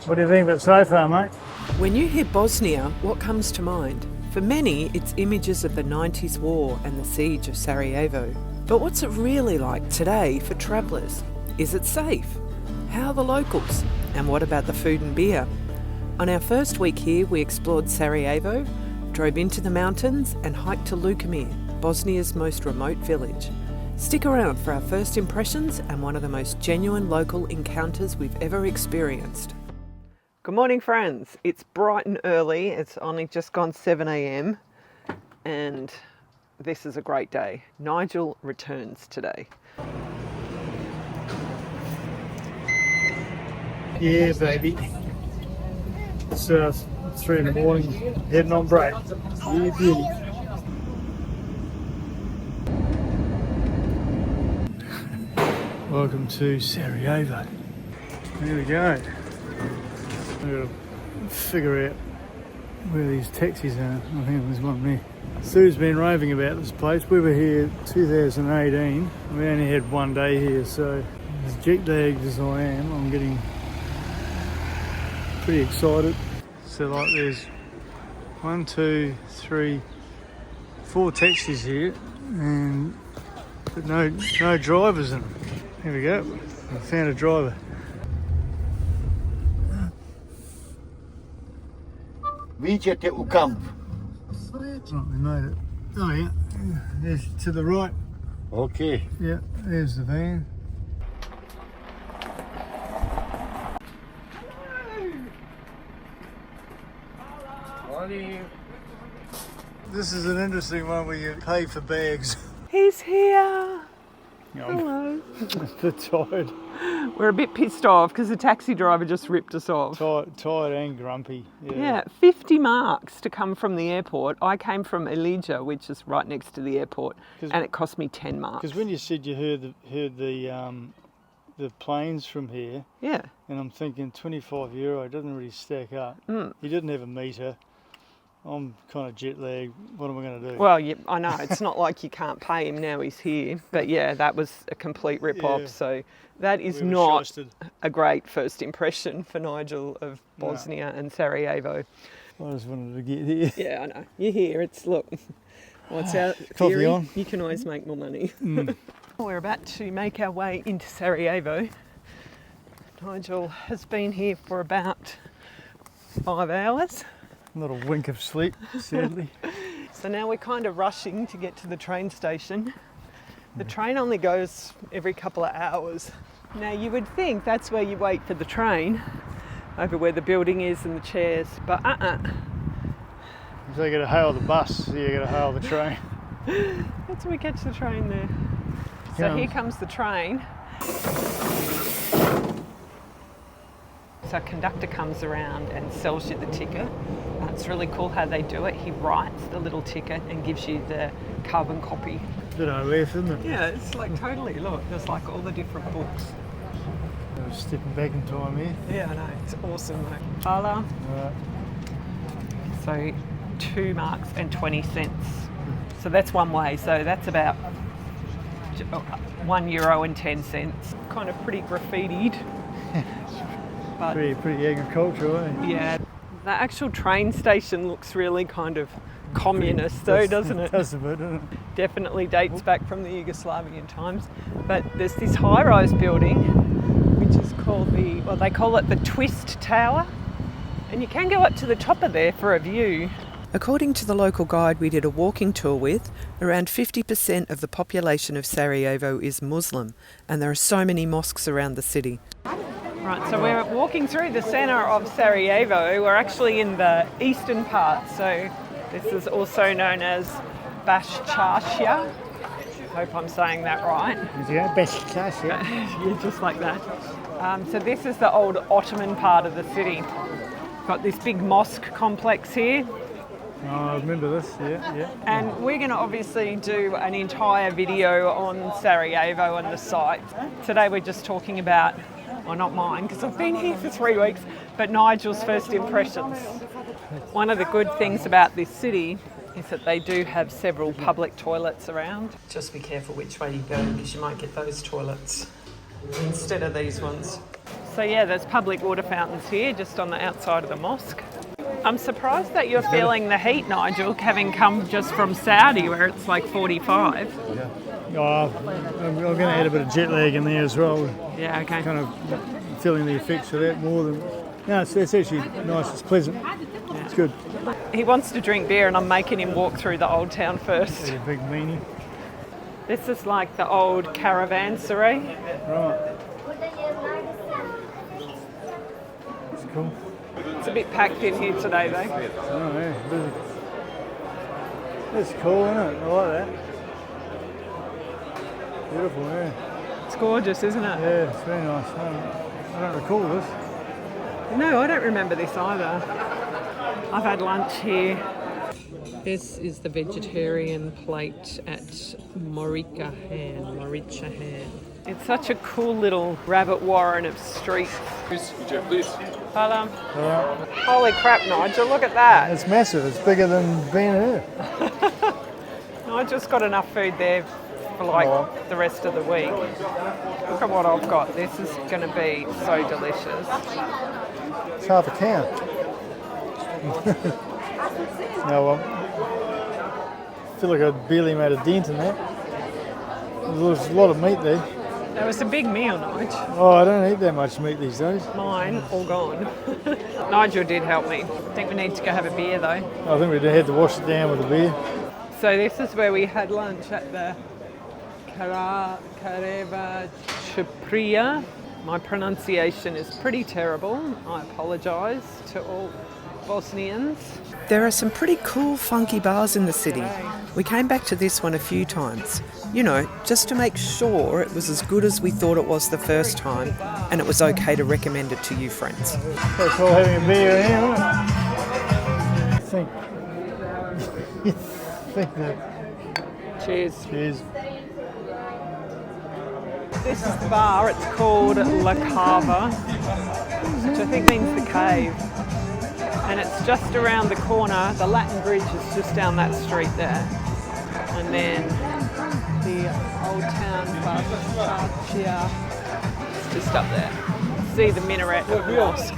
What do you think of it so far, mate? When you hear Bosnia, what comes to mind? For many, it's images of the 90s war and the siege of Sarajevo. But what's it really like today for travellers? Is it safe? How are the locals? And what about the food and beer? On our first week here, we explored Sarajevo, drove into the mountains and hiked to Lukomir, Bosnia's most remote village. Stick around for our first impressions and one of the most genuine local encounters we've ever experienced. Good morning, friends. It's bright and early. It's only just gone 7 a.m. and this is a great day. Nigel returns today. Yeah, baby. It's 3 in the morning, heading on break. Yeah, beauty. Welcome to Sarajevo. Here we go. We've got to figure out where these taxis are. I think there's one there. Sue's been raving about this place. We were here 2018. We only had one day here, so as jet lagged as I am, I'm getting pretty excited. So like there's 1, 2, 3, 4 taxis here, but no drivers in them. Here we go. I found a driver. Vi ćete u kamp. Right, we made it. Oh yeah, there's to the right. Okay. Yeah, there's the van. This is an interesting one where you pay for bags. He's here. Hello. They're tired. We're a bit pissed off because the taxi driver just ripped us off. Tired and grumpy. Yeah, 50 marks to come from the airport. I came from Elija, which is right next to the airport, and it cost me 10 marks. Because when you said you heard the planes from here, yeah, and I'm thinking €25, it doesn't really stack up. He didn't have a meter. I'm kind of jet lagged. What am I going to do? Well, yeah, I know. It's not like you can't pay him now he's here. But yeah, that was a complete rip-off. Yeah. So that is not a great first impression for Nigel of Bosnia and Sarajevo. I just wanted to get here. Yeah, I know. You're here. It's, look, what's our Coffee theory? on. You can always make more money. We're about to make our way into Sarajevo. Nigel has been here for about 5 hours. Not a wink of sleep, sadly. So now we're kind of rushing to get to the train station. The train only goes every couple of hours. Now you would think that's where you wait for the train, over where the building is and the chairs, but So you got to hail the bus, so you got to hail the train. That's where we catch the train there. So here comes the train. So a conductor comes around and sells you the ticket. It's really cool how they do it. He writes the little ticket and gives you the carbon copy. Bit OF, isn't it? Yeah, it's like totally, look, there's like all the different books. I was stepping back in time here. Yeah, I know, it's awesome though. Pala. Right. So 2 marks and 20 cents. So that's one way, so that's about €1.10. Kind of pretty graffitied. But Pretty agricultural, eh? yeah, the actual train station looks really kind of communist though, doesn't it? It does a bit, doesn't it? Definitely dates back from the Yugoslavian times. But there's this high-rise building, which is called they call it the Twist Tower. And you can go up to the top of there for a view. According to the local guide we did a walking tour with, around 50% of the population of Sarajevo is Muslim, and there are so many mosques around the city. Right, so we're walking through the centre of Sarajevo. We're actually in the eastern part, so this is also known as Bashchashia. I hope I'm saying that right. Yeah, Bashchashia. Yeah, just like that. So this is the old Ottoman part of the city. Got this big mosque complex here. Oh, I remember this, yeah. And we're going to obviously do an entire video on Sarajevo and the site. Today we're just talking about, well, not mine because I've been here for 3 weeks, but Nigel's first impressions. One of the good things about this city is that they do have several public toilets around. Just be careful which way you go because you might get those toilets instead of these ones. So yeah, there's public water fountains here just on the outside of the mosque. I'm surprised that you're feeling the heat, Nigel, having come just from Saudi where it's like 45. Oh, I'm going to add a bit of jet lag in there as well. Yeah, okay. Kind of feeling the effects of that more than... No, it's actually nice, it's pleasant. Yeah. It's good. He wants to drink beer and I'm making him walk through the old town first. That's a big meanie. This is like the old caravanserai. Right. It's cool. It's a bit packed in here today though. Oh yeah, busy. That's cool, isn't it? I like that. Beautiful, yeah. It's gorgeous, isn't it? Yeah, it's very nice. I don't recall this. No, I don't remember this either. I've had lunch here. This is the vegetarian plate at Morichahan. It's such a cool little rabbit warren of streets. Please. Hello. Alright. Holy crap, Nigel, look at that. It's massive. It's bigger than being here. Nigel's got enough food there for like the rest of the week. Look at what I've got. This is going to be so delicious. It's half a cow. No, well, I feel like I barely made a dent in that. There's a lot of meat there. That was a big meal, Nigel. Oh, I don't eat that much meat these days. Mine, all gone. Nigel did help me. I think we need to go have a beer though. I think we had to wash it down with a beer. So this is where we had lunch at the Kareva Chapria. My pronunciation is pretty terrible. I apologise to all Bosnians. There are some pretty cool, funky bars in the city. We came back to this one a few times. You know, just to make sure it was as good as we thought it was the first time, and it was okay to recommend it to you friends. Quite cool having a beer here, isn't it? I think that. Cheers. Cheers. This is the bar. It's called La Cava, which I think means the cave. And it's just around the corner. The Latin Bridge is just down that street there. And then the old town Bastia is just up there. See the minaret of the mosque.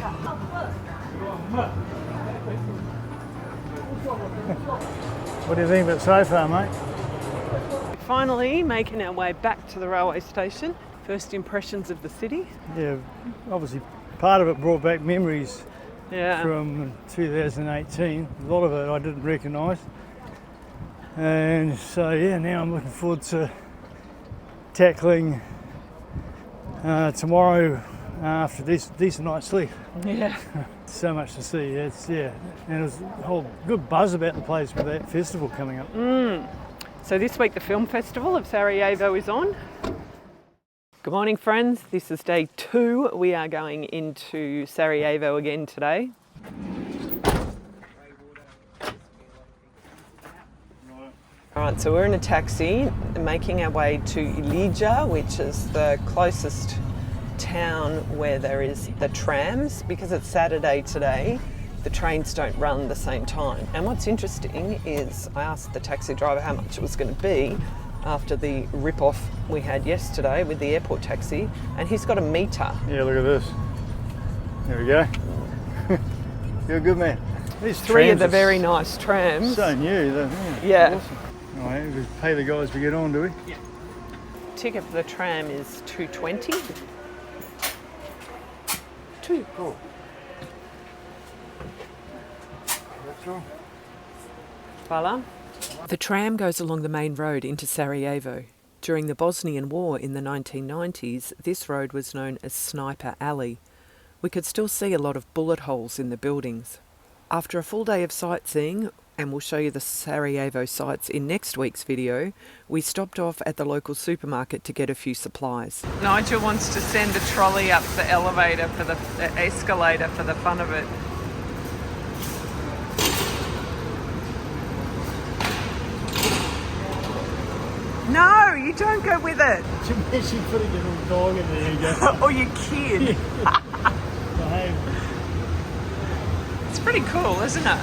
What do you think of it so far, mate? Finally making our way back to the railway station. First impressions of the city. Yeah, obviously part of it brought back memories Yeah. from 2018. A lot of it I didn't recognise. And so yeah, now I'm looking forward to tackling tomorrow after this decent night's sleep. Yeah. So much to see. And there's a whole good buzz about the place with that festival coming up. So this week the film festival of Sarajevo is on. Good morning friends, this is day 2. We are going into Sarajevo again today. Alright, so we're in a taxi making our way to Ilija, which is the closest town where there is the trams. Because it's Saturday today, the trains don't run the same time. And what's interesting is I asked the taxi driver how much it was going to be after the rip-off we had yesterday with the airport taxi, and he's got a meter. Yeah, look at this. There we go. You're a good man. These 3 of trams the are very nice trams. so new. Yeah. Awesome. All right, we pay the guys to get on, do we? Yeah. Ticket for the tram is $2.20. Cool. That's all. Voila. The tram goes along the main road into Sarajevo. During the Bosnian War in the 1990s, this road was known as Sniper Alley. We could still see a lot of bullet holes in the buildings. After a full day of sightseeing, and we'll show you the Sarajevo sights in next week's video, we stopped off at the local supermarket to get a few supplies. Nigel wants to send a trolley up the elevator for the escalator for the fun of it. No, you don't go with it. Imagine putting your little dog in there and go, Or your kid. behave. It's pretty cool, isn't it?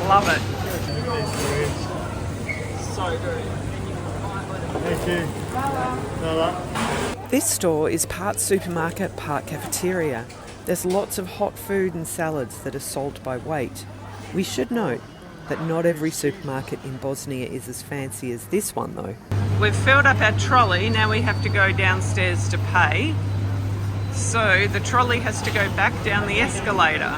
Love it. So good. Thank you. Bye. This store is part supermarket, part cafeteria. There's lots of hot food and salads that are sold by weight. We should note that not every supermarket in Bosnia is as fancy as this one though. We've filled up our trolley, now we have to go downstairs to pay. So the trolley has to go back down the escalator.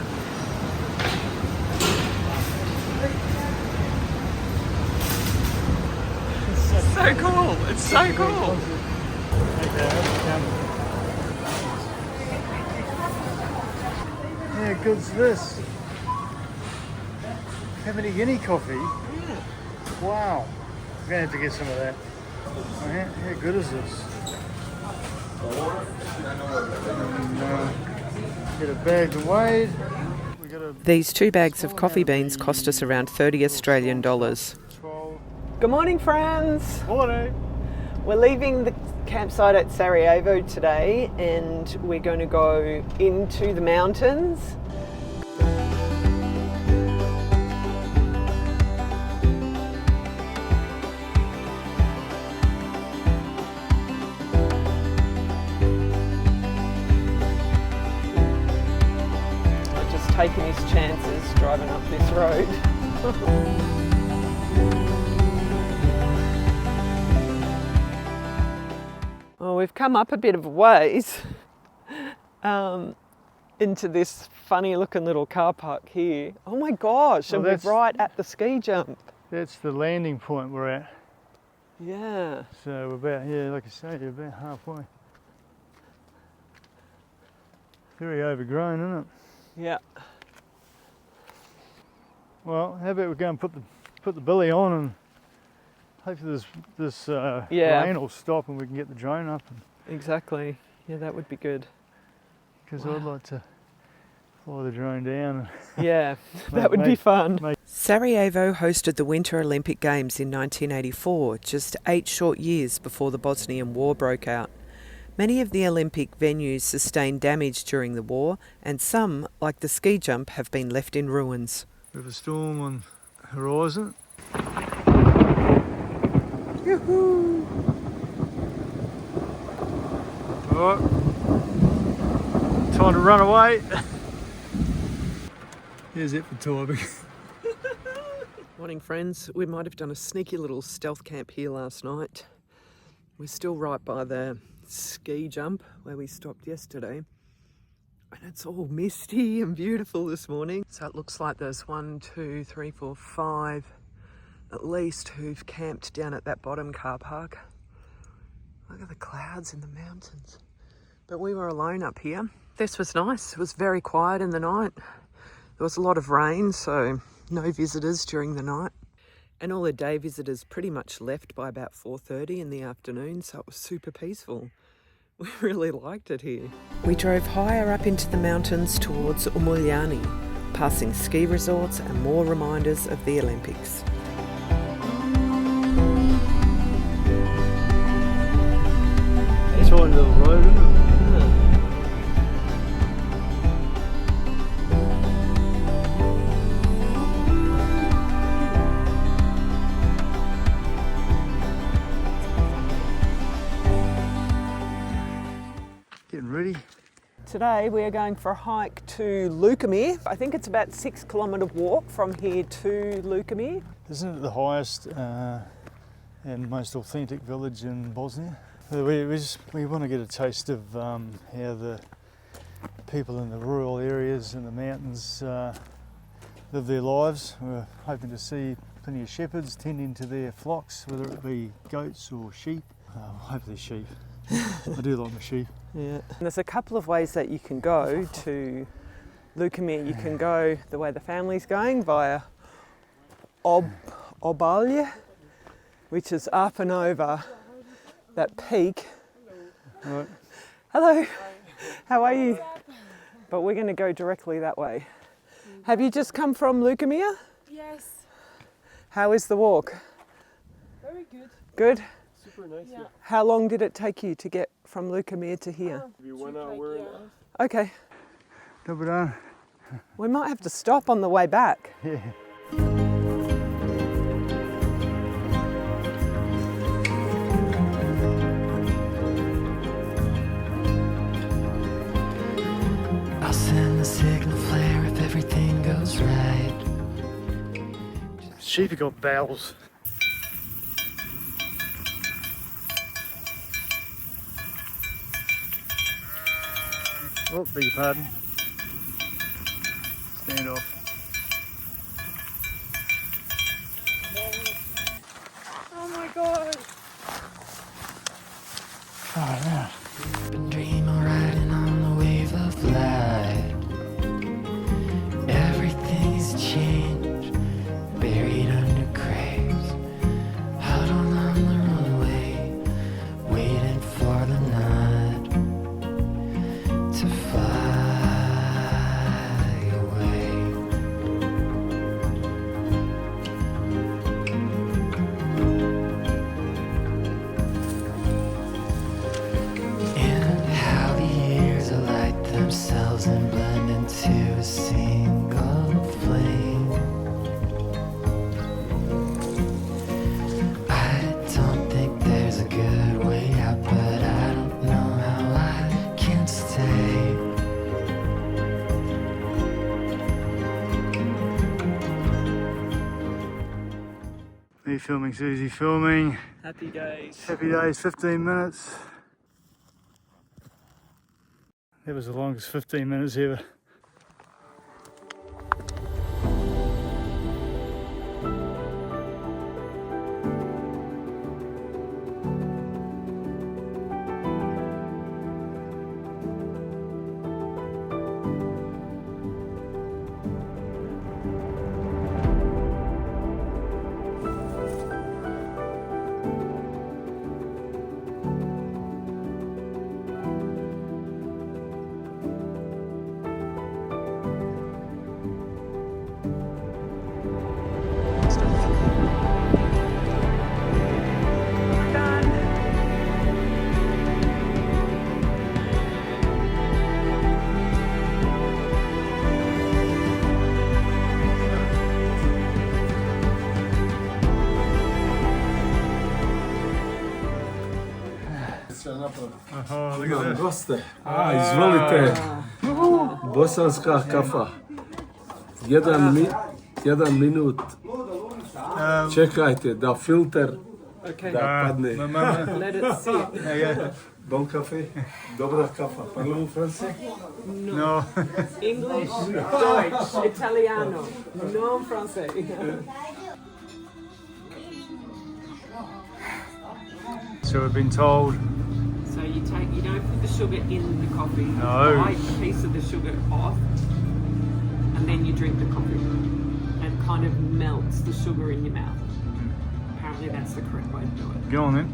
So cool, it's so cool. How good's this? Have any guinea coffee? Wow. We're going to have to get some of that. Oh, how good is this? And, get a bag to weigh. These 2 bags of coffee beans cost us around 30 Australian dollars. Good morning, friends. Morning. We're leaving the campsite at Sarajevo today and we're going to go into the mountains. I've just taken his chances driving up this road. Well, we've come up a bit of a ways into this funny looking little car park here. Oh my gosh, and we're right at the ski jump. That's the landing point we're at. Yeah. So we're about, yeah, like I say, you're about halfway. Very overgrown, isn't it? Yeah. Well, how about we go and put the billy on and hopefully this rain will stop and we can get the drone up. Exactly. Yeah, that would be good. Because I'd like to fly the drone down. Yeah, that would be fun. Sarajevo hosted the Winter Olympic Games in 1984, just 8 short years before the Bosnian War broke out. Many of the Olympic venues sustained damage during the war, and some, like the ski jump, have been left in ruins. We have a storm on the horizon. Yoo-hoo! Alright, time to run away. Here's it for timing. Morning, friends. We might have done a sneaky little stealth camp here last night. We're still right by the ski jump where we stopped yesterday. And it's all misty and beautiful this morning. So it looks like there's 1, 2, 3, 4, 5 at least who've camped down at that bottom car park. Look at the clouds in the mountains. But we were alone up here. This was nice. It was very quiet in the night. There was a lot of rain, so no visitors during the night. And all the day visitors pretty much left by about 4:30 in the afternoon, so it was super peaceful. We really liked it here. We drove higher up into the mountains towards Umuljani, passing ski resorts and more reminders of the Olympics. It's all a little road, isn't it? Getting ready. Today we are going for a hike to Lukomir. I think it's about 6 kilometre walk from here to Lukomir. Isn't it the highest and most authentic village in Bosnia? We want to get a taste of how the people in the rural areas and the mountains live their lives. We're hoping to see plenty of shepherds tending to their flocks, whether it be goats or sheep. Hopefully sheep. I do like my sheep. Yeah. And there's a couple of ways that you can go to Lukomir. You can go the way the family's going via Obalje, which is up and over that peak. Right. Hello, how are you? But we're going to go directly that way. Have you just come from Lukomir? Yes. How is the walk? Very good. Good? Super nice. Yeah. How long did it take you to get from Lukomir to here? Maybe 1 hour and a half. Okay. Dobar dan. We might have to stop on the way back. Yeah. the signal flare if everything goes right. Sheep have got bowels. Oh, beg your pardon. Stand off. Oh my god. Oh, yeah. Been dreaming riding on the wave of light. Everything's changed, buried under graves. Huddled on the runway, waiting for the night to fly away. And how the years alight themselves and blend into a single flame. I don't think there's a good way out, but I don't know how I can stay. Are you filming, Susie? Filming. Happy days. Happy days, 15 minutes. That was the longest 15 minutes ever. Oh, look at that. Goste, izvolite, bosanska kafa. Jedan minut, čekajte da filter da padne. Let it sit. Bon kafe, dobra kafa. Parlez-vous français? No. English, Deutsch, Italiano, non français. So we've been told. So you don't put the sugar in the coffee. No. You bite a piece of the sugar off, and then you drink the coffee. And it kind of melts the sugar in your mouth. Apparently that's the correct way to do it. Go on then.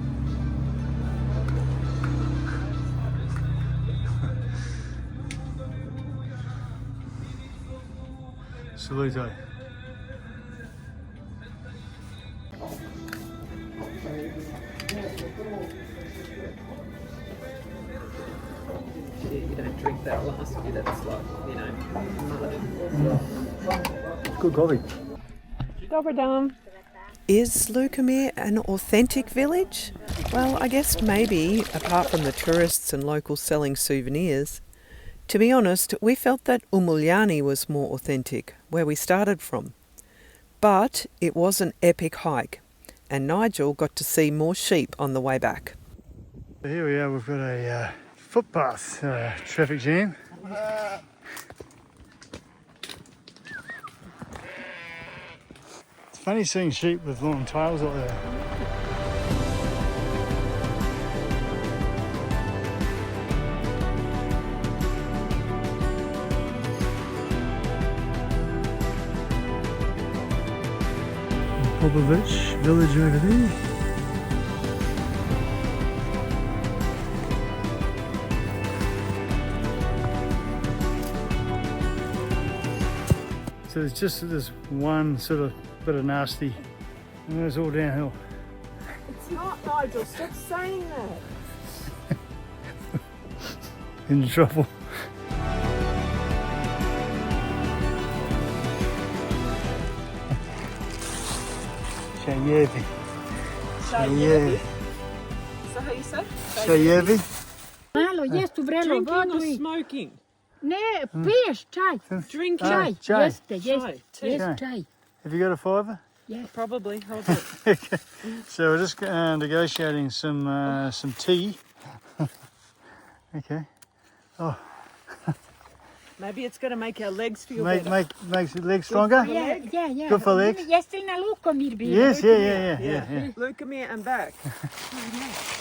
Salute. You don't drink that last bit, it's like, mud. Good coffee. Dobar dan. Is Lukomir an authentic village? Well, I guess maybe, apart from the tourists and locals selling souvenirs. To be honest, we felt that Umuljani was more authentic, where we started from. But it was an epic hike, and Nigel got to see more sheep on the way back. Here we are, we've got a footpath traffic jam. It's funny seeing sheep with long tails like that. Popovic village over there. So there's just this one sort of bit of nasty, and then it's all downhill. It's not, Nigel. Stop saying that. In trouble. Shayevi. Shayevi? Is that how you say? Shayevi. Malo, jest tu vrelo, Drinking or vodu i... smoking? Ne, piješ čaj. Drink Čaj. čaj. Jeste, jeste. Tea. Jeste čaj. Have you got a fiver? Yes. Probably. Hold it. So we're just negotiating some tea. Okay. Maybe it's going to make our legs feel Makes better. your legs stronger? Ja. Good for legs. Jeste li na Lukomir bili? Yes, yeah. Lukomir and back.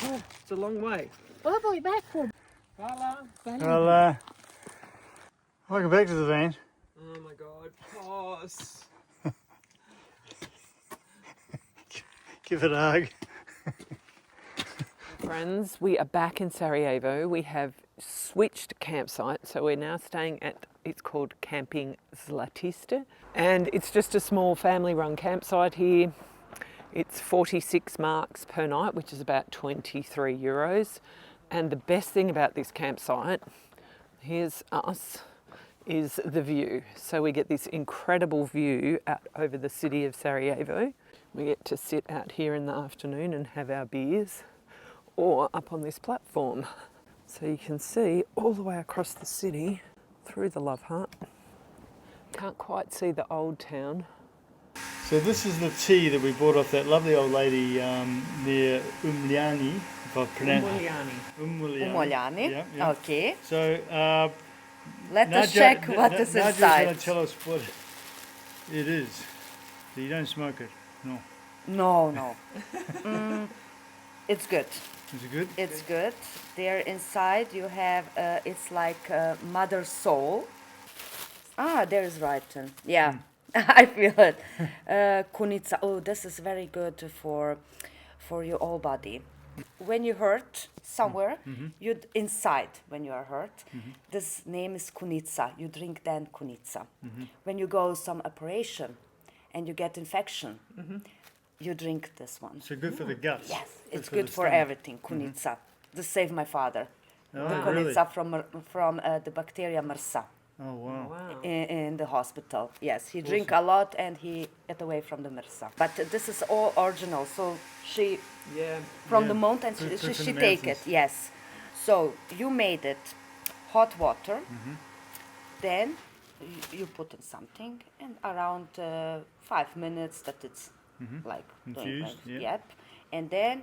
Oh, it's a long way. Ovo je bako. Well, welcome back to the van. Oh my God. Pause. Give it a hug. Friends, we are back in Sarajevo. We have switched campsite, so we're now staying at, it's called Camping Zlatista, and it's just a small family-run campsite here. It's 46 marks per night, which is about 23 euros. And the best thing about this campsite, here's us, is the view. So we get this incredible view out over the city of Sarajevo. We get to sit out here in the afternoon and have our beers, or up on this platform. So you can see all the way across the city through the Love Hut. Can't quite see the old town. So this is the tea that we bought off that lovely old lady near Umljani, if I pronounce Umoljani. Yeah. Okay. So Let us check what is Nadia's inside. going to tell us what it is. So you don't smoke it? No. No. It's good. Is it good? It's good. There inside you have, it's like mother soul. There is written. Yeah, I feel it. Kunica. Oh, this is very good for your whole body. When you hurt somewhere, you inside when you are hurt, this name is kunica. You drink then kunica. When you go some operation and you get infection, you drink this one. So good for the guts. Yes, it's for good the for stomach. everything. Kunica. This saved my father. Oh, The really? kunica from the bacteria MRSA Oh, wow. in the hospital. Yes, he drink a lot and he get away from the MRSA. But this is all original. So she from the mountains she take it. Yes. So you made it hot water. Then you put in something and around 5 minutes that it's like Infused, yeah. Yep. And then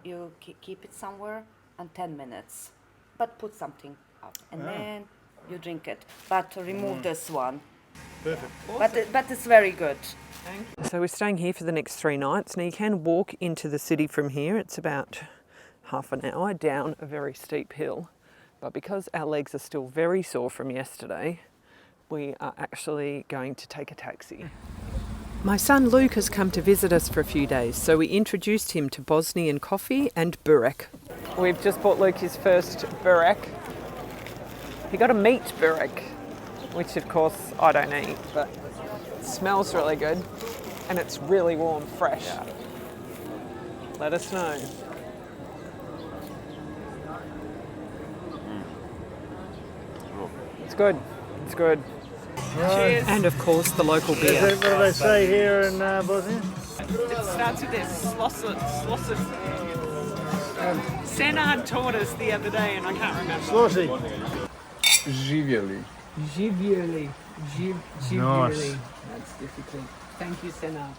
you keep it somewhere and 10 minutes, but put something up and then you drink it. But remove this one. Perfect. But it's very good. So we're staying here for the next 3 nights. Now you can walk into the city from here. It's about half an hour down a very steep hill. But because our legs are still very sore from yesterday, we are actually going to take a taxi. My son Luke has come to visit us for a few days, so we introduced him to Bosnian coffee and burek. We've just bought Luke his first burek. He got a meat burek, which of course I don't eat, but it smells really good and it's really warm, fresh. Let us know. It's good. It's good. Cheers. And of course the local beer. What do they say here in Bosnia? It starts with this slosser. Senad taught us the other day and I can't remember. Sloshy. Živjeli. Živjeli. Nice. That's difficult. Thank you, Senad.